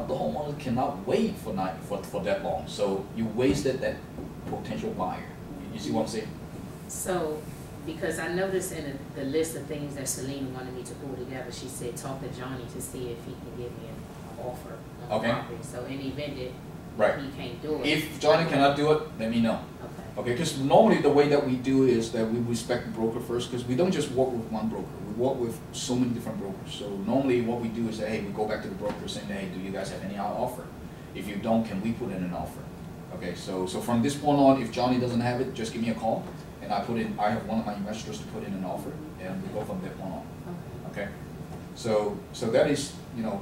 the homeowner cannot wait for that long. So you wasted that potential buyer. You see what I'm saying? So, because I noticed in the list of things that Selena wanted me to pull together, she said talk to Johnny to see if he can give me an offer on the property. So in the event that he can't do it. If Johnny cannot do it, let me know. Okay, because normally the way that we do is that we respect the broker first, because we don't just work with one broker. We work with so many different brokers. So normally what we do is that, hey, we go back to the broker saying, hey, do you guys have any offer? If you don't, can we put in an offer? Okay, so from this point on, if Johnny doesn't have it, just give me a call, and I have one of my investors to put in an offer, and we go from that point on. Okay, so that is, you know,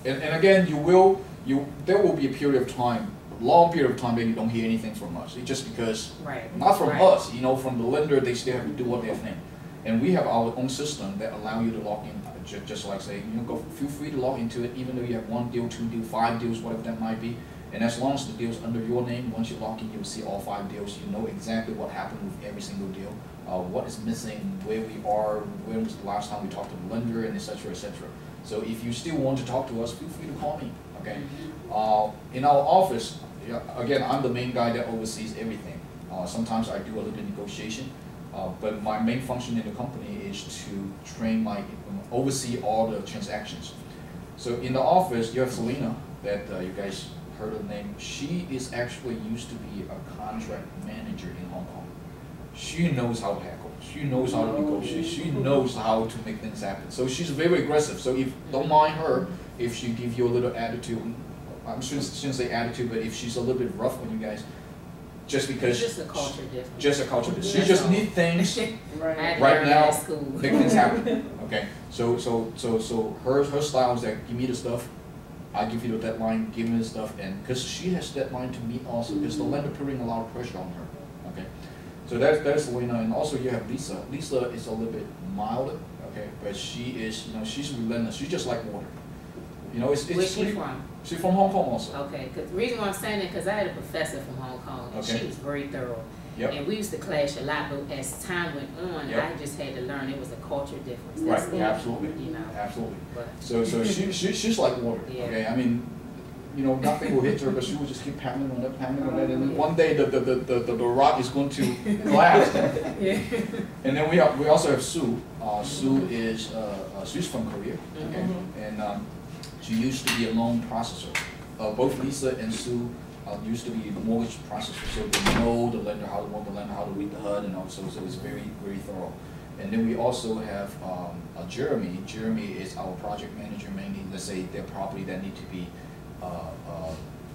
and again, there will be a period of time, long period of time that you don't hear anything from us. It's just because, not from us, you know, from the lender, they still have to do what they think. And we have our own system that allow you to log in, just like say, you know, feel free to log into it, even though you have 1 deal, 2 deals, 5 deals, whatever that might be. And as long as the deal's under your name, once you log in, you'll see all 5 deals. You know exactly what happened with every single deal, what is missing, where we are, when was the last time we talked to the lender, and etc., etc. So if you still want to talk to us, feel free to call me. Okay. In our office, again, I'm the main guy that oversees everything. Sometimes I do a little bit of negotiation, but my main function in the company is to oversee all the transactions. So in the office, you have Selena, that you guys heard her name. She is actually used to be a contract manager in Hong Kong. She knows how to heckle. She knows how to negotiate. She knows how to make things happen. So she's very aggressive. So don't mind her if she gives you a little attitude. I shouldn't say attitude, but if she's a little bit rough on you guys, just because just a culture difference. Just a culture difference. She just needs things right now, make things happen. Okay. So her style is that give me the stuff, I give you the deadline, give me the stuff, and because she has deadline to meet also, because the lender putting a lot of pressure on her. Okay. So that's Selena, and also you have Lisa. Lisa is a little bit milder, okay, but she is, you know, she's relentless. She's just like water. You know, it's where's she from? She's from Hong Kong also. Okay, because the reason why I'm saying that, because I had a professor from Hong Kong, and she was very thorough. Yep. And we used to clash a lot, but as time went on, I just had to learn it was a culture difference. Right, absolutely. You know. Absolutely. But so she's like water. Okay, I mean, you know, nothing will hit her, but she will just keep pounding on that, and then one day the rock is going to collapse. And then we also have Sue. Sue is she's from Korea. Okay, and she used to be a loan processor. Both Lisa and Sue used to be mortgage processors, so they know the lender, how to work the lender, how to read the HUD, and also so it's very, very thorough. And then we also have Jeremy. Jeremy is our project manager, mainly, let's say, their property that need to be,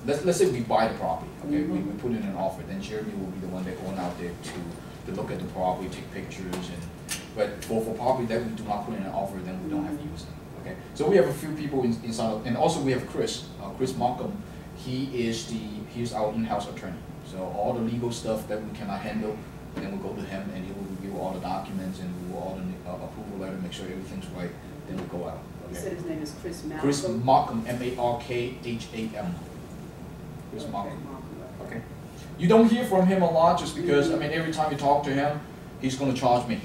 let's say we buy the property, okay, we put in an offer, then Jeremy will be the one that going out there to look at the property, take pictures, but for property that we do not put in an offer, then we don't have to use them. Okay, so we have a few people inside, and also we have Chris Markham. He's our in-house attorney. So all the legal stuff that we cannot handle, then we'll go to him, and he will review all the documents and review all the approval letter, make sure everything's right. Then we go out. Okay. You said his name is Chris Malcolm. Chris Markham, M-A-R-K-H-A-M. Chris Markham. Okay. You don't hear from him a lot, just because I mean every time you talk to him, he's going to charge me.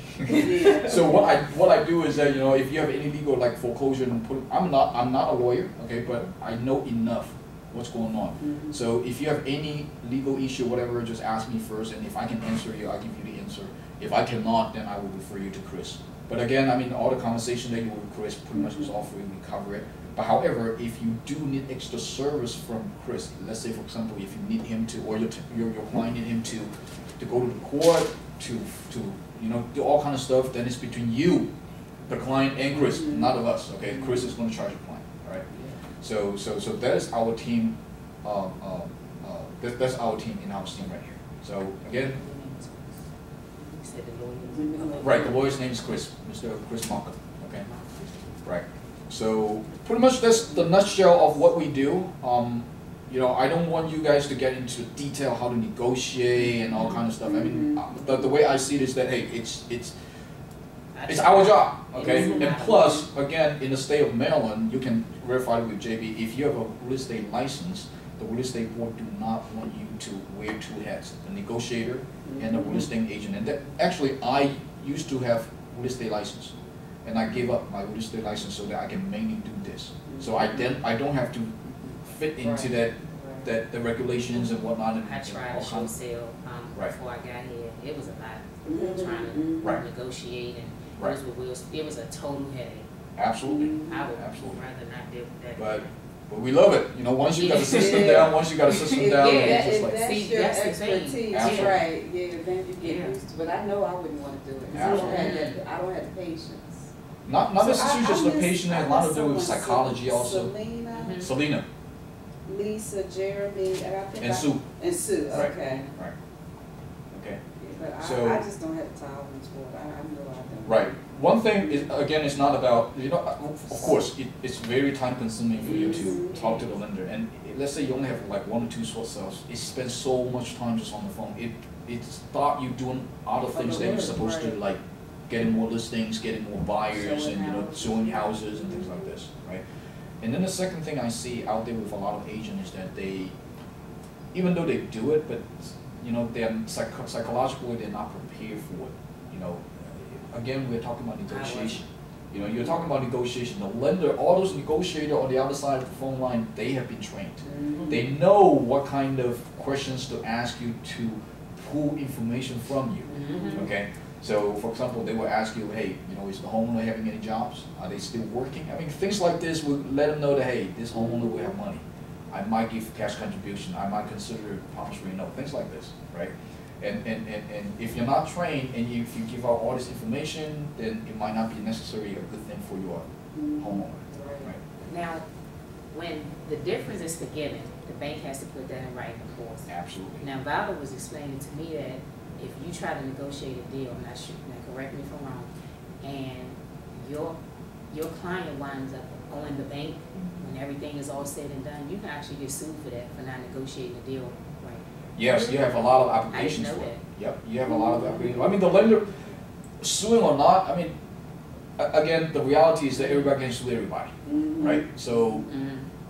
So what I do is that, you know, if you have any legal like foreclosure and I'm not a lawyer, okay, but I know enough what's going on. So if you have any legal issue, whatever, just ask me first, and if I can answer you, I'll give you the answer. If I cannot, then I will refer you to Chris. But again, I mean, all the conversation that you will with Chris pretty much is all free. We cover it. But however, if you do need extra service from Chris, let's say for example, if you need him to, or your client need him to go to the court, to you know, do all kind of stuff, then it's between you, the client, and Chris, not of us. Okay, Chris is going to charge the client. All right. So that is our team. That's our team, in-house team right here. So again, right, the lawyer's name is Chris, Mr. Chris Markham. Okay, right. So pretty much that's the nutshell of what we do. You know, I don't want you guys to get into detail how to negotiate and all kind of stuff. I mean, the way I see it is that, hey, it's our job, okay? And plus, again, in the state of Maryland, you can verify it with JB. If you have a real estate license, the real estate board do not want you to wear 2 hats: the negotiator and the real estate agent. And that, actually, I used to have real estate license, and I gave up my real estate license so that I can mainly do this. So I don't have to fit into the regulations and whatnot. And I tried a short sale before I got here. It was a lot. Trying to negotiate, and it was a total headache. Absolutely. I would rather not deal with that. But we love it. You know, once you got the system down, it's just like that's your expertise, Absolutely. right? Yeah, then you get used to. But I know I wouldn't want to do it. I don't have the patience. Not necessarily just the patient. A lot to do with psychology also. Selena. Lisa, Jeremy, and I think Sue. And Sue. Okay. Right. Okay. But So I just don't have the tolerance for it. I know I don't. Right. One thing is, again, it's not about, you know, of course, it's very time consuming for you to talk to the lender. And let's say you only have like 1 or 2 short sales. It spends so much time just on the phone. It start you doing other things that you're supposed to, like getting more listings, getting more buyers, and you know, showing houses and things like this, right? And then the second thing I see out there with a lot of agents is that they, even though they do it, but you know, they're psychologically they're not prepared for it. You know, again, we're talking about negotiation. You know, you're talking about negotiation. The lender, all those negotiators on the other side of the phone line, they have been trained. They know what kind of questions to ask you to pull information from you. Okay. So, for example, they will ask you, hey, you know, is the homeowner having any jobs? Are they still working? I mean, things like this will let them know that, hey, this homeowner will have money. I might give cash contribution. I might consider promissory note. Things like this, right? And if you're not trained and if you give out all this information, then it might not be necessarily a good thing for your homeowner. Right? Now, when the difference is forgiven, the bank has to put that in writing, of course. Absolutely. Now, Valda was explaining to me that if you try to negotiate a deal, I'm not sure, now correct me if I'm wrong, and your client winds up owing the bank when everything is all said and done, you can actually get sued for that, for not negotiating a deal, right? Yes, you have a lot of applications I for didn't know it. that. Yep, you have a lot of applications. I mean, the lender, suing or not, I mean, again, the reality is that everybody can sue everybody, right? So,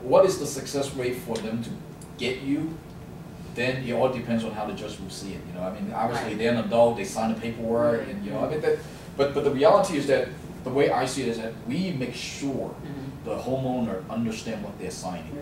what is the success rate for them to get you? Then it all depends on how the judge will see it. You know, I mean, obviously they're an adult, they sign the paperwork, and you know, I mean that. But the reality is that the way I see it is that we make sure the homeowner understand what they're signing.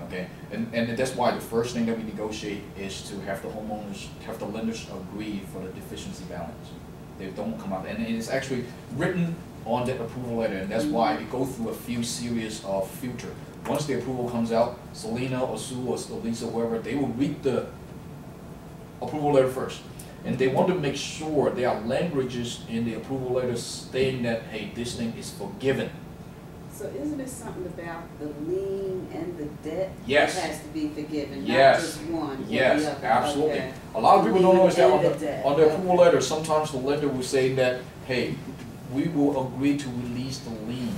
Okay, and that's why the first thing that we negotiate is to have the lenders agree for the deficiency balance. They don't come out, and it's actually written on that approval letter, and that's why it goes through a few series of filter. Once the approval comes out, Selena or Sue or Lisa, whoever, they will read the approval letter first. And they want to make sure there are languages in the approval letter stating that, hey, this thing is forgiven. So isn't it something about the lien and the debt that has to be forgiven, not just one? Yes, absolutely. Okay. A lot of people don't know is that on the approval letter, sometimes the lender will say that, hey, we will agree to release the lien.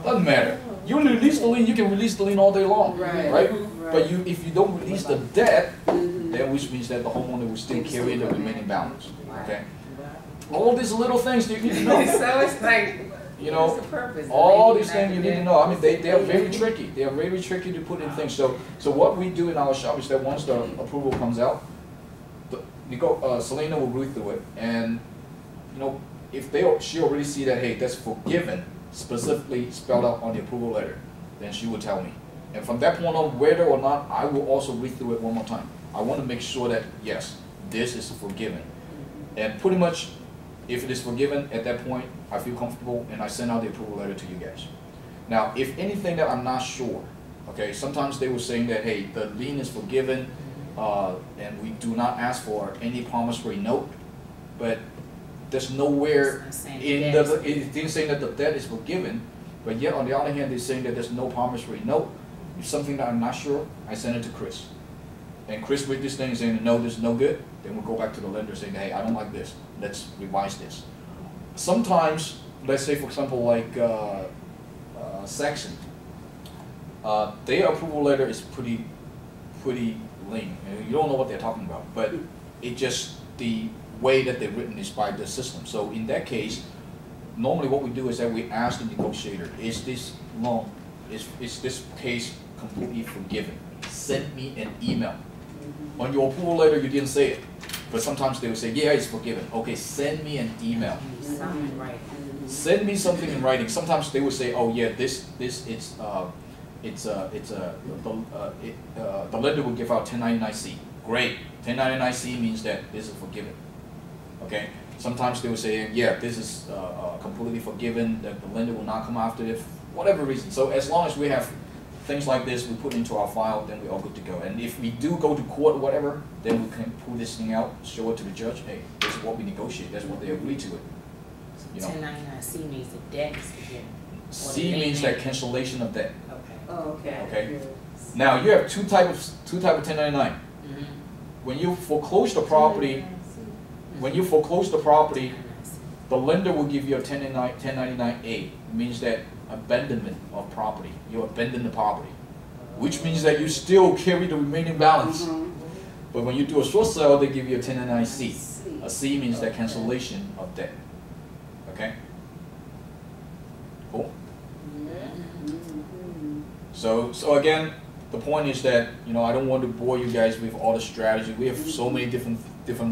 Doesn't matter. You release the lien, you can release the lien all day long, right? But if you don't release the debt, then which means that the homeowner will still carry the remaining balance. Okay. All these little things that you need to know. So it's like, you know, all these things you need to know. I mean, they are very tricky. They are very tricky to put in things. So what we do in our shop is that once the approval comes out, Selena will read through it, and you know, if she already see that, hey, that's forgiven, specifically spelled out on the approval letter, then she will tell me. And from that point on, whether or not, I will also read through it one more time. I want to make sure that, yes, this is forgiven. And pretty much, if it is forgiven, at that point, I feel comfortable and I send out the approval letter to you guys. Now, if anything that I'm not sure, okay, sometimes they were saying that, hey, the lien is forgiven, and we do not ask for any promissory note, but there's nowhere in it didn't say that the debt is forgiven, but yet on the other hand, they're saying that there's no promissory note. If something that I'm not sure, I send it to Chris. And Chris read this thing and saying, no, this is no good. Then we'll go back to the lender saying, hey, I don't like this. Let's revise this. Sometimes, let's say for example, like Saxon, their approval letter is pretty lean. You don't know what they're talking about, but it just, the way that they're written is by the system. So in that case, normally what we do is that we ask the negotiator, is this loan, is this case completely forgiven? Send me an email. On your approval letter, you didn't say it, but sometimes they will say, yeah, it's forgiven. Okay, send me an email. Send me something in writing. Sometimes they will say, oh yeah, this it's the lender will give out 1099-C. Great. 1099-C means that this is forgiven. Okay. Sometimes they will say, yeah, this is completely forgiven. That the lender will not come after it, for whatever reason. So as long as we have things like this, we put into our file, then we're all good to go. And if we do go to court or whatever, then we can pull this thing out, show it to the judge. Hey, this is what we negotiate. That's what they agree to it. You know. 1099-C means the debt is forgiven. C means that cancellation of debt. Okay. Oh, okay. Okay. Now you have two type of 1099. When you foreclose the property, the lender will give you a 1099-A. It means that abandonment of property. You abandon the property, which means that you still carry the remaining balance. But when you do a short sale, they give you a 1099-C. A C means that cancellation of debt. Okay. Cool. So again, the point is that, you know, I don't want to bore you guys with all the strategy. We have so many different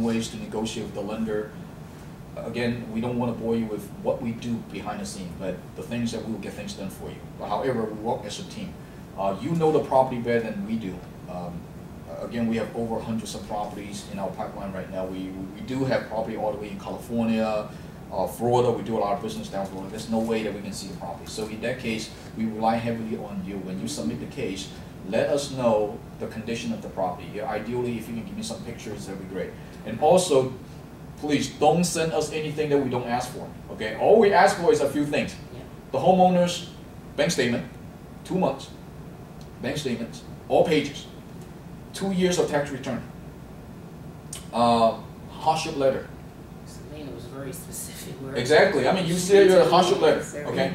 ways to negotiate with the lender. Again, we don't want to bore you with what we do behind the scene, but the things that we will get things done for you. But however, we work as a team. You know the property better than we do. Again, we have over hundreds of properties in our pipeline right now. We do have property all the way in California, Florida. We do a lot of business down Florida. There's no way that we can see the property. So in that case, we rely heavily on you. When you submit the case, let us know the condition of the property. Ideally, if you can give me some pictures, that'd be great. And also, please don't send us anything that we don't ask for. Okay, all we ask for is a few things. The homeowner's bank statement, 2 months, bank statements, all pages, 2 years of tax return, hardship letter. Selena was very specific. Exactly. I mean, you see your hardship letter, okay,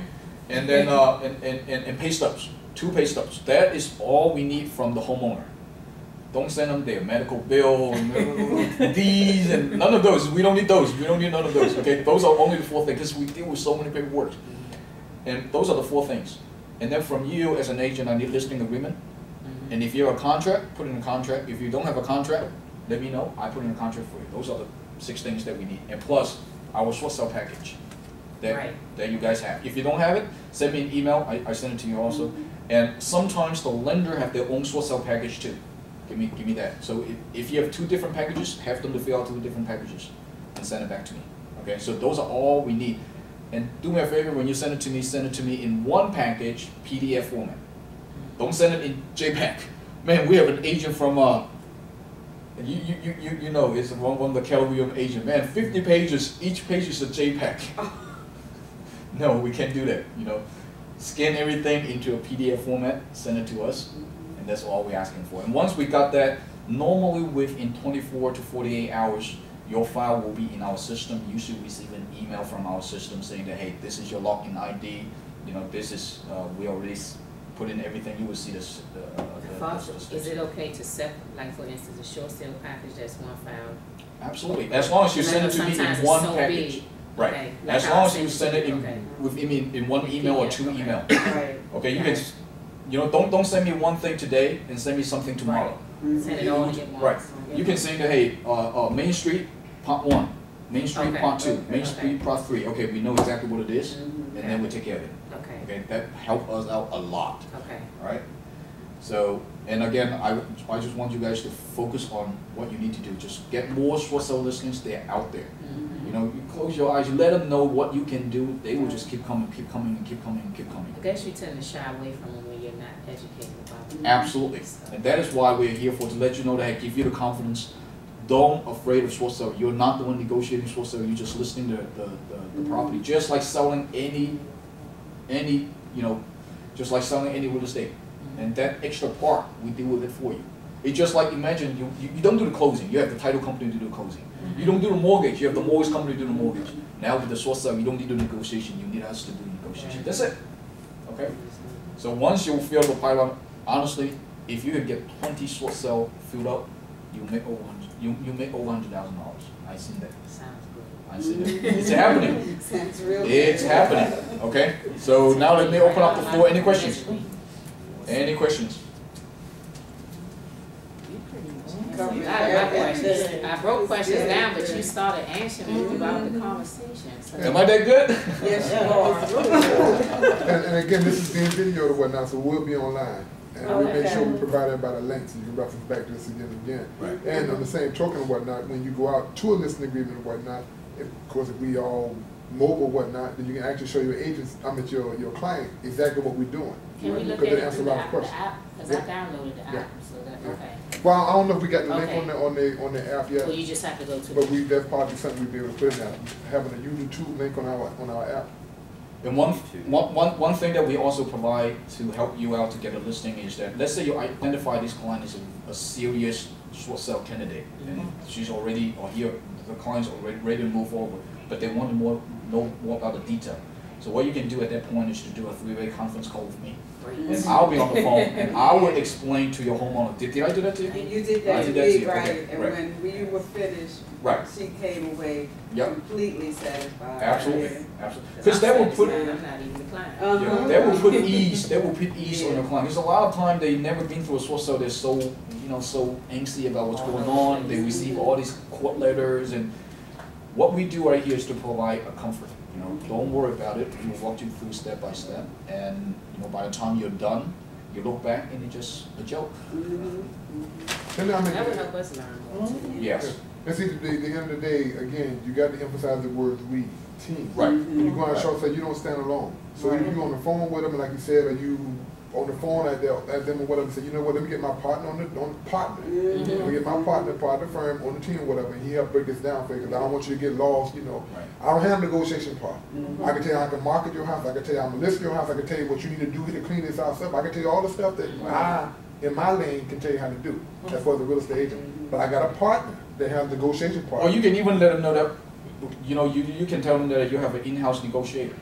and then and pay stubs, 2 pay stubs. That is all we need from the homeowner. Don't send them their medical bill, these, and none of those. We don't need those. We don't need none of those. Okay, those are only the 4 things because we deal with so many paperwork. And those are the 4 things. And then from you as an agent, I need listing agreement. And if you have a contract, put in a contract. If you don't have a contract, let me know. I put in a contract for you. Those are the 6 things that we need. And plus our short sale package that you guys have. If you don't have it, send me an email. I send it to you also. And sometimes the lender have their own short sale package too. Give me that. So if you have 2 different packages, have them to fill out 2 different packages and send it back to me. Okay, so those are all we need. And do me a favor, when you send it to me in 1 package, PDF format. Don't send it in JPEG. Man, we have an agent from you know, it's one of the California agent. Man, 50 pages, each page is a JPEG. No, we can't do that. You know, scan everything into a PDF format, send it to us. That's all we're asking for. And once we got that, normally within 24 to 48 hours, your file will be in our system. You should receive an email from our system saying that, hey, this is your login ID. You know, this is, we already put in everything. You will see this. Is it okay to set, like for instance, a short sale package that's 1 file? Absolutely. As long as you send it to me in 1 package. Big. Right. Okay. As long as you send it in 1 email or 2 emails. Right. Okay, you can. You know, don't send me 1 thing today and send me something tomorrow. Send it all at once. Right. You can say that, hey, Main Street, part 1, Main Street, part 2, Main Street, part 3. Okay, we know exactly what it is, and then we take care of it. Okay. Okay, that helps us out a lot. Okay. All right. So, and again, I just want you guys to focus on what you need to do. Just get more short sale listings. They're out there. You know, you close your eyes, you let them know what you can do. They will just keep coming, keep coming, and keep coming, and keep coming. I guess you tend to shy away from them when you're not educated about them. Absolutely, and that is why we're here for, to let you know that, give you the confidence. Don't afraid of short sale. You're not the one negotiating short sale. You're just listing the property, just like selling any you know, just like selling any real estate. And that extra part, we deal with it for you. It's just like, imagine you don't do the closing. You have the title company to do the closing. You don't do the mortgage. You have the mortgage company to do the mortgage. Now with the short sale, you don't need the negotiation. You need us to do the negotiation. That's it. Okay. So once you fill the pipeline, honestly, if you can get 20 short sale filled up, you make over $100,000. I see that. Sounds good. I see that. It's happening. Sounds real good. It's happening. Okay. So now let me open up the floor. Any questions? Any questions? I wrote questions down, but you started answering them throughout the conversation. So. Am I that good? Yes, you are. And again, this is being videoed or whatnot, so we'll be online. And we make sure we provide everybody a link so you can reference back to this again and again. Right. And on the same token or whatnot, when you go out to a listing agreement or whatnot, of course, if we all mobile whatnot, then you can actually show your agents, your client, exactly what we're doing. Can we look at it through the app? Because I downloaded the app, so that, okay. Well, I don't know if we got the link on the app yet. Well, you just have to go to but that's probably something we'd be able to put in there. Having a YouTube link on our app. And one thing that we also provide to help you out to get a listing is that, let's say you identify this client as a serious short sale candidate, and she's already, or here, the client's already ready to move forward, but they want to know more about the detail. So what you can do at that point is to do a 3-way conference call with me. And I'll be on the phone and I will explain to your homeowner. Did I do that to you? You did that to me, right? Okay, and when we were finished, she came away completely satisfied. Absolutely, absolutely. Because that will put that will put ease. That will put ease on your client. Because a lot of time they never been through a short sale. They're so so angsty about what's going on. They receive all these court letters, and what we do right here is to provide a comfort. Don't worry about it. We'll walk you through step by step, and by the time you're done, you look back and it's just a joke. That would help us learn more too. Yes. And see, at the end of the day, again, you got to emphasize the word we, team. Right. You go on a show, say you don't stand alone. So if you on the phone with them, like you said, or you on the phone at them or whatever, say, you know what, let me get my partner on the partner. Let me get my partner firm on the team or whatever, and he help break this down for you, because I don't want you to get lost, I don't have a negotiation part. I can tell you how I can market your house, I can tell you how I'm going to list your house, I can tell you what you need to do to clean this house up, I can tell you all the stuff that I, in my lane, can tell you how to do, as far as a real estate agent. But I got a partner that has a negotiation part. Or you can even let them know that, you can tell them that you have an in-house negotiator,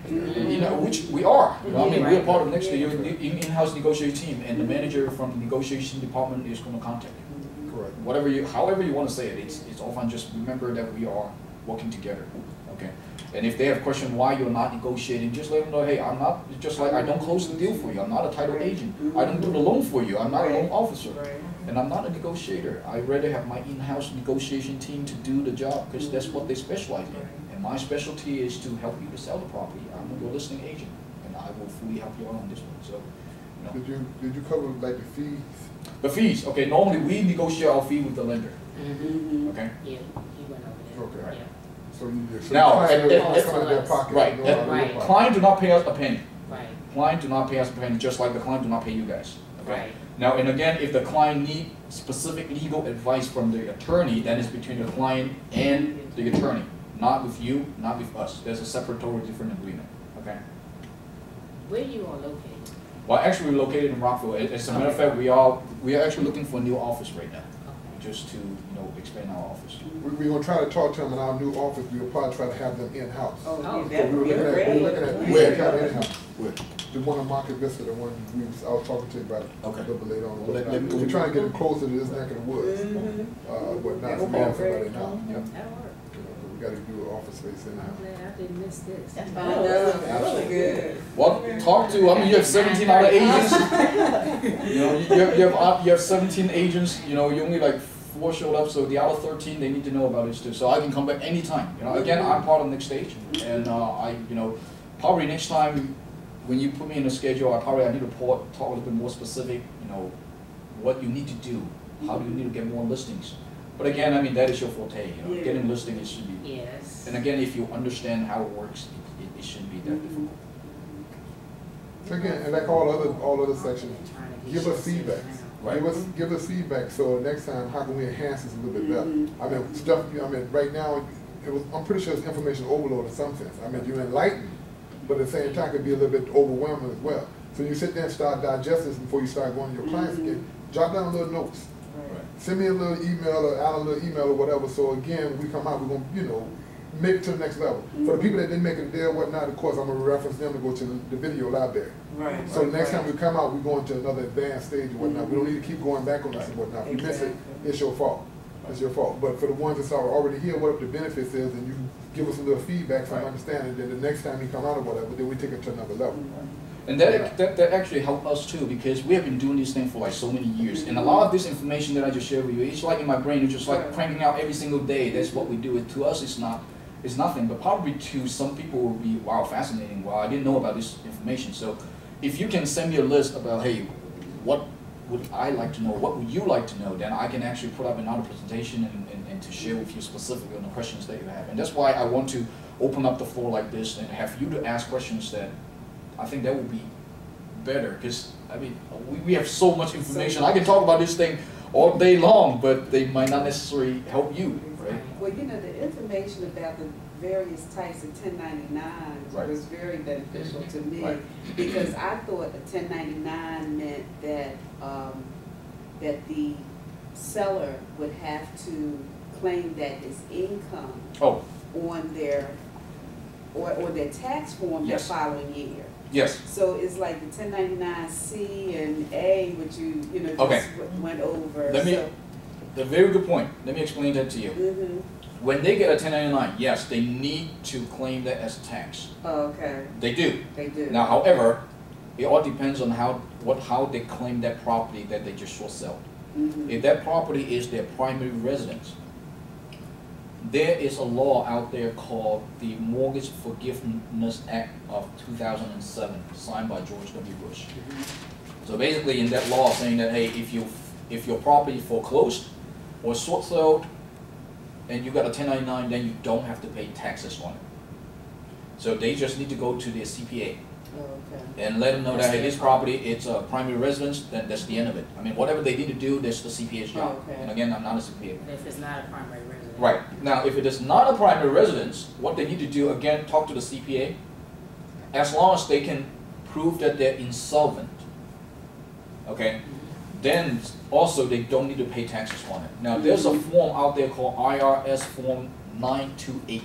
which we are. I mean, we're part of NextAge, in-house negotiating team, and the manager from the negotiation department is going to contact you. Correct. However you want to say it, it's all fine. Just remember that we are working together. Okay. And if they have questions why you're not negotiating, just let them know, hey, I'm not, just like I don't close the deal for you. I'm not a title agent. I don't do the loan for you. I'm not a loan officer. And I'm not a negotiator. I'd rather have my in-house negotiation team to do the job, because that's what they specialize in. And my specialty is to help you to sell the property. I'm your listing agent, and I will fully help you out on this one. So, Did you cover like the fees? The fees, okay. Normally we negotiate our fee with the lender. Okay. Yeah, he went over there. Okay. Yeah. So now, their pocket. Right. Client do not pay us a penny. Right. Client do not pay us a penny, just like the client do not pay you guys. Okay. Right. Now, and again, if the client needs specific legal advice from the attorney, that is between the client and the attorney, not with you, not with us. There's a separate, totally different agreement. Okay. Where are you all located? Well, actually, we're located in Rockville. As a matter of fact, we are actually looking for a new office right now, just to expand our office. We're going to try to talk to them in our new office. We'll probably try to have them in-house. Oh, so we were looking at where? in-house. Where? The one on Market Vista, the one I was talking to you about a little bit later on. We're trying to get them closer to this neck of the woods. Whatnot, so we have somebody in-house. That'll work. We got to do an office space in-house. I'm glad I didn't miss this. I know, really good. Well, you have 17 other agents. you have 17 agents. You only like 4 showed up, so the other 13 they need to know about this too. So I can come back anytime. Again, I'm part of NextAge, and probably next time when you put me in a schedule, I need to talk a little bit more specific. What you need to do, how do you need to get more listings. But again, I mean, that is your forte. Getting listings should be. Yes. And again, if you understand how it works, it shouldn't be that difficult. So again, and like all other sections, give us feedback. Right. Give us feedback. So next time, how can we enhance this a little bit better? I mean, right now, I'm pretty sure it's information overload in some sense. I mean, you're enlightened, but at the same time, it can be a little bit overwhelming as well. So you sit there and start digesting this before you start going to your clients again. Jot down little notes. Send me a little email or Alan a little email or whatever. So again, when we come out, we're gonna, make it to the next level. For the people that didn't make it there, whatnot, of course, I'm gonna reference them to go to the video library. Right. So next time we come out, we're going to another advanced stage or whatnot. We don't need to keep going back on this and whatnot. If you miss it, it's your fault. It's your fault. But for the ones that's already here, what the benefits is, and you give us a little feedback, so I understand it. Then the next time you come out or whatever, then we take it to another level. And that actually helped us too, because we have been doing this thing for like so many years. And a lot of this information that I just shared with you, it's like in my brain, it's just like cranking out every single day. That's what we do. To us, it's nothing, but probably to some people will be, wow, fascinating. Wow, I didn't know about this information. So if you can send me a list about, hey, what would I like to know, what would you like to know, then I can actually put up another presentation and to share with you specifically on the questions that you have. And that's why I want to open up the floor like this and have you to ask questions that I think that would be better, because I mean, we have so much information. I can talk about this thing all day long, but they might not necessarily help you, right? Well, you know, the information about the various types of 1099s was very beneficial to me, because I thought a 1099 meant that that the seller would have to claim that as income on their or their tax form the following year. Yes. So it's like the 1099-C and A, which you know just went over. A very good point. Let me explain that to you. When they get a 1099, yes, they need to claim that as tax. Oh, okay. They do. They do. Now, however, it all depends on how they claim that property that they just short sold. If that property is their primary residence, there is a law out there called the Mortgage Forgiveness Act of 2007, signed by George W. Bush. So basically, in that law, saying that hey, if your property foreclosed or short sold, and you got a 1099, then you don't have to pay taxes on it. So they just need to go to their CPA and let them know that hey, this property, it's a primary residence, then that's the end of it. I mean, whatever they need to do, that's the CPA's job. And again, I'm not a CPA. If it's not a primary residence. Right. Now, if it is not a primary residence, what they need to do, again, talk to the CPA, as long as they can prove that they're insolvent, okay, then also they don't need to pay taxes on it. Now, there's a form out there called IRS Form 928.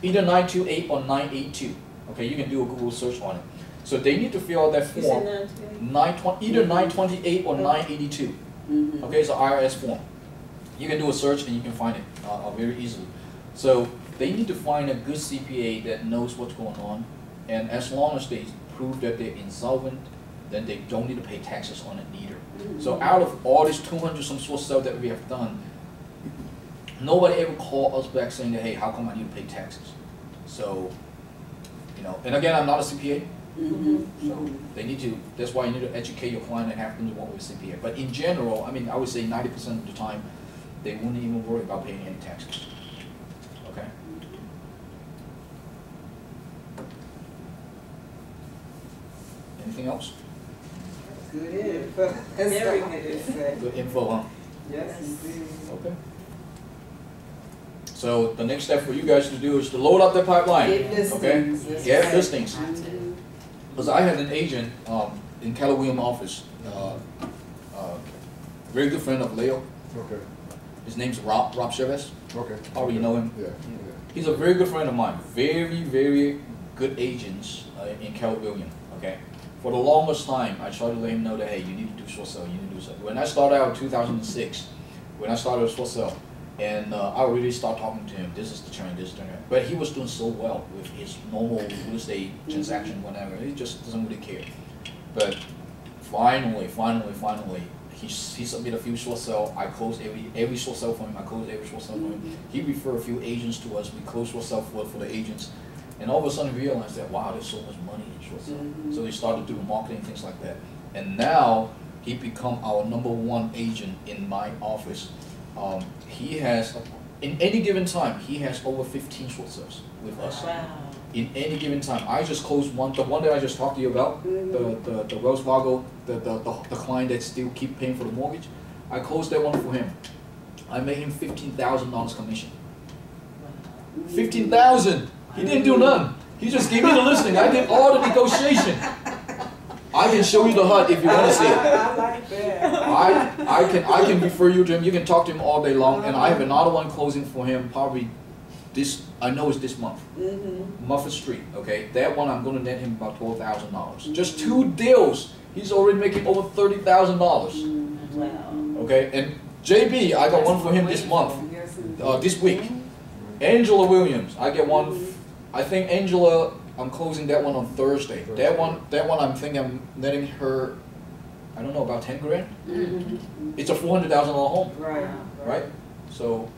Either 928 or 982. Okay, you can do a Google search on it. So they need to fill out that form, either 928 or 982. Okay, it's an IRS form. You can do a search and you can find it very easily. So they need to find a good CPA that knows what's going on, and as long as they prove that they're insolvent, then they don't need to pay taxes on it either. So out of all these 200 some short sales that we have done, nobody ever called us back saying that, hey, how come I need to pay taxes? So, you know, and again, I'm not a CPA. So they need to, that's why you need to educate your client and have them to work with a CPA. But in general, I mean, I would say 90% of the time, they wouldn't even worry about paying any taxes. Okay? Anything else? Good info. Very good info. Good info, huh? Yes, indeed. Okay. So the next step for you guys to do is to load up the pipeline. Get listings. Okay? Get listings. Because I had an agent in Keller Williams office, very good friend of Leo. Okay. His name's Rob Chavez. Okay. Probably know him. Yeah. He's a very good friend of mine. Very, very good agents in Keller Williams. Okay. For the longest time, I tried to let him know that, hey, you need to do short sale, you need to do something. When I started out in 2006, when I started with short sale, and I really started talking to him, this is the trend, this is the trend. But he was doing so well with his normal real estate transaction, whatever. He just doesn't really care. But finally, he submitted a few short sale. I closed every short sale for him. I closed every short sale for him. He referred a few agents to us. We closed short sale for the agents. And all of a sudden we realized that, wow, there's so much money in short sale. So we started doing marketing, things like that. And now he become our #1 agent in my office. He has, in any given time, he has over 15 short sales with us. Wow. In any given time. I just closed one, the one that I just talked to you about, the Wells Fargo, the client that still keep paying for the mortgage. I closed that one for him. I made him $15,000 commission. 15,000. He didn't do none. He just gave me the listing. I did all the negotiation. I can show you the HUD if you want to see it. I like that. I can refer you to him. You can talk to him all day long. And I have another one closing for him probably this. I know it's this month. Muffet Street. Okay, that one I'm going to net him about $12,000. Just 2 deals. He's already making over $30,000. Wow. Okay, and JB, I got one for him this month. This week. Angela Williams, I get one. I think Angela I'm closing that one on Thursday. That one I'm thinking I'm letting her, I don't know, about 10 grand. It's a $400,000 home. Right. So,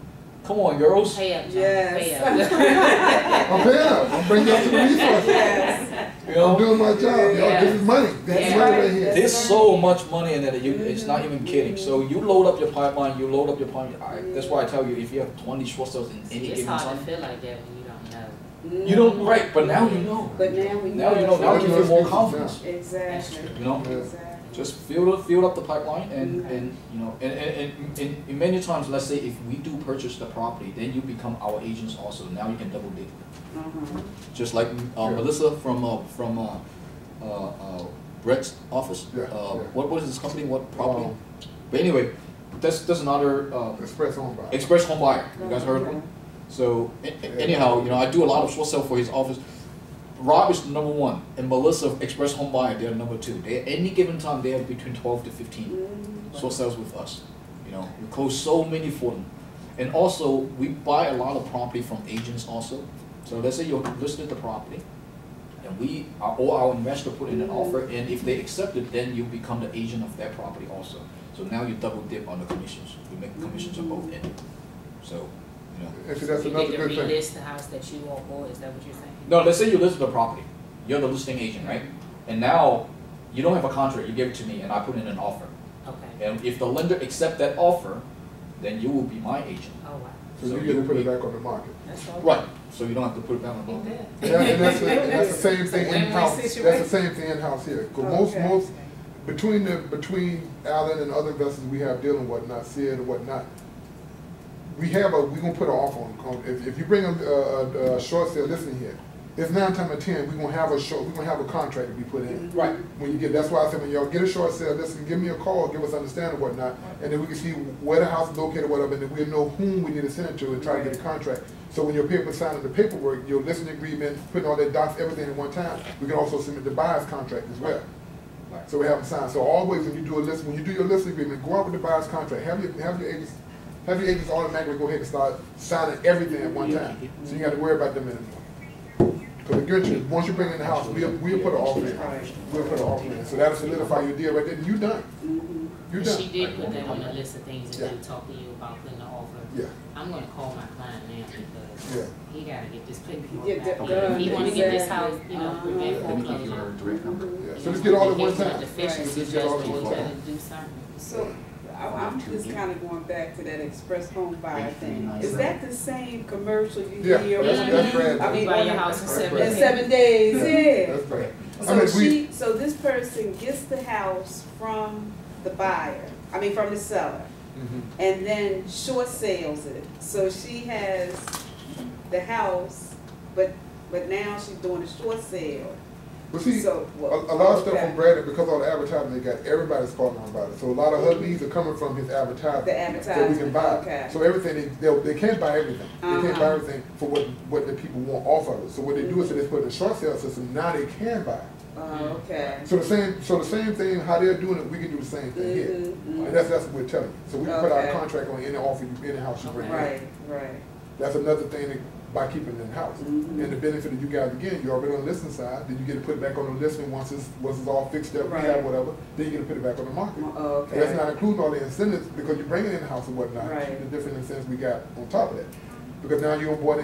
come on, girls. Pay up, John. Yes. Pay up. I'm paying up. I'm bringing up some resources. Yes. You know, I'm doing my job. Y'all, this is money. This is money right here. there's so much money in that it's not even kidding. So you load up your pipeline. That's why I tell you, if you have 20 short sales in any It's given hard time, to feel like that when you don't know. you don't right. But now you know. But now we Now you know. Now you feel more confidence. Exactly. You know. Exactly. Just fill up the pipeline, and you know, and many times, let's say if we do purchase the property, then you become our agents also. Now you can double dip. Just like Melissa from Brett's office. What was his company? What property? But anyway, that's another Express home buyer. Express home buyer. You guys heard of one? So anyhow, you know, I do a lot of short sale for his office. Rob is number 1, and Melissa, Express Home Buyer, they're number 2. They, at any given time, they have between 12 to 15 short sales with us. You know, we close so many for them. And also, we buy a lot of property from agents also. So let's say you're listed the property, and or our investor put in an offer, and if they accept it, then you become the agent of that property also. So now you double dip on the commissions. We make commissions on both ends. So, you know. Actually, that's another good You thing. get to relist the house that you want for, is that what you're saying? No, let's say you listed the property. You're the listing agent, right? And now you don't have a contract. You give it to me, and I put in an offer. Okay. And if the lender accepts that offer, then you will be my agent. Oh, wow. So you get to put it back on the market. That's all Right. So you don't have to put it back on the market. Yeah, and that's the same thing Win-win in-house. That's situation. the same thing in-house here. 'Cause most between Alan and other investors we have dealing whatnot, Sid and whatnot, we're gonna put an offer on. If you bring a short sale listing here, it's 9 times out of 10 we're gonna have a contract to be put in. Right. When you get, that's why I said when y'all get a short sale, listen, give me a call, give us understanding whatnot, and then we can see where the house is located, whatever, and then we'll know whom we need to send it to and try to get a contract. So when your people signing the paperwork, your listing agreement, putting all that docs, everything at one time, we can also submit the buyer's contract as well. Right. So we have them signed. So always when you do your listing agreement, go out with the buyer's contract. Have your agents automatically go ahead and start signing everything at one time. So you got to worry about them anymore. Because again, once you bring in the house, we'll put an offer in. We'll put an offer in. So that'll solidify your deal right there. You're done. You're done. She did put that on the list of things that Yeah. we talked to you about putting the offer. Yeah. I'm gonna call my client now because he gotta get this paperwork Get back. that done, He wanna get this exactly. house, you know, prevent foreclosure. direct number. Yeah. So just get all at one time. Deficiency Just get all at judgment, one you time. gotta do something. So I'm just kind of going back to that express home buyer thing. Is that the same commercial you Yeah, hear? that's brand new. I mean, Buy your house in That's 7 right. in days. 7 days, yeah. That's right. So this person gets the house from the buyer, from the seller, and then short sales it. So she has the house, but now she's doing a short sale. But see, So, well, a lot of stuff okay. from Brandon, because all the advertising they got, everybody's calling on about it. So a lot of her leads are coming from his advertising. The That we advertisement, can buy. okay. So everything, they can't buy everything. They can't buy Uh-huh. everything for what the people want off of it. So what they do is they put in a short sale system, now they can buy. Okay. So the same thing, how they're doing it, we can do the same thing here. And that's what we're telling you. So we can put our Okay. contract on any offer, any house you bring in. Right. That's another thing by keeping it in house. And the benefit of you guys, again, you're already on the listing side, then you get to put it back on the listing once it's all fixed up, we Right. have whatever, then you get to put it back on the market. Okay. And that's not including all the incentives because you're bringing in the house and whatnot, Right. the different incentives we got on top of that. Because now you bought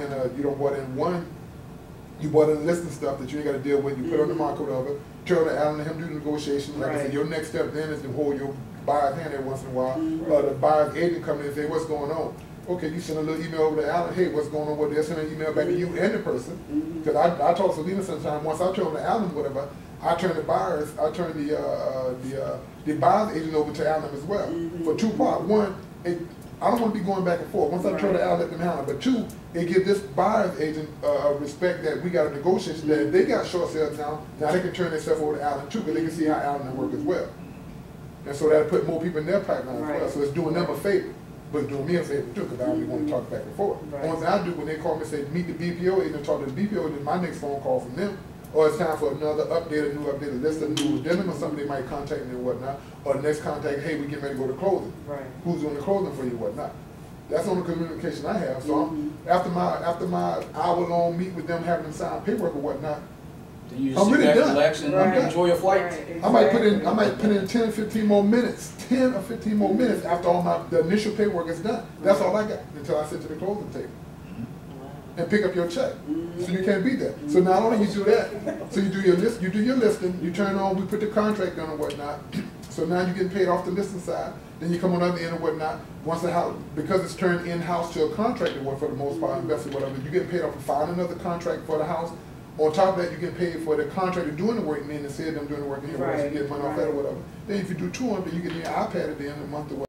in listing stuff that you ain't got to deal with. You put it on the market, whatever. Tell the Alan and him do the negotiation. Like I Right. said, your next step then is to hold your buyer's hand every once in a while. The buyer's agent come in and say, "What's going on?" Okay, you send a little email over to Alan. Hey, what's going on with this? Send an email back to you and the person. Because I told Selena sometimes once I told the Alan whatever, I turn the buyer's agent over to Alan as well for 2 parts. One, I don't want to be going back and forth. Once I turn to Alan, let them handle it. But 2, it gives this buyer's agent respect that we got a negotiation that if they got short sales now they can turn themselves over to Alan too, because they can see how Alan work as well. And so that'll put more people in their pipeline as well. So it's doing them a favor. But it's doing me a favor too, because I don't want to talk back and forth. Right. Only thing I do when they call me and say, meet the BPO agent, talk to the BPO agent, my next phone call from them, or it's time for another update, a new updated list, a new addendum, or somebody might contact me and whatnot, or the next contact, hey, we getting ready to go to closing. Right. Who's doing the closing for you, whatnot. That's the only communication I have. So after my hour-long meet with them, having them sign paperwork or whatnot, Then you just sit back, relax, and enjoy your flight. Right, exactly. I might put in 10 or 15 more minutes, 10 or 15 more minutes after all the initial paperwork is done. That's all I got until I sit to the closing table and pick up your check. So you can't beat that. So not only you do that, so you do your list, you do your listing, you turn on, we put the contract on and whatnot. So now you're getting paid off the listing side. Then you come on the other end and whatnot. Once the house, because it's turned in-house to a contracted one for the most part, investor, whatever, you get paid off for filing another contract for the house. On top of that, you get paid for the contractor doing the work, and then instead of them doing the work, and you get money off that or whatever. Then if you do 200, you get your iPad at the end of the month or whatever.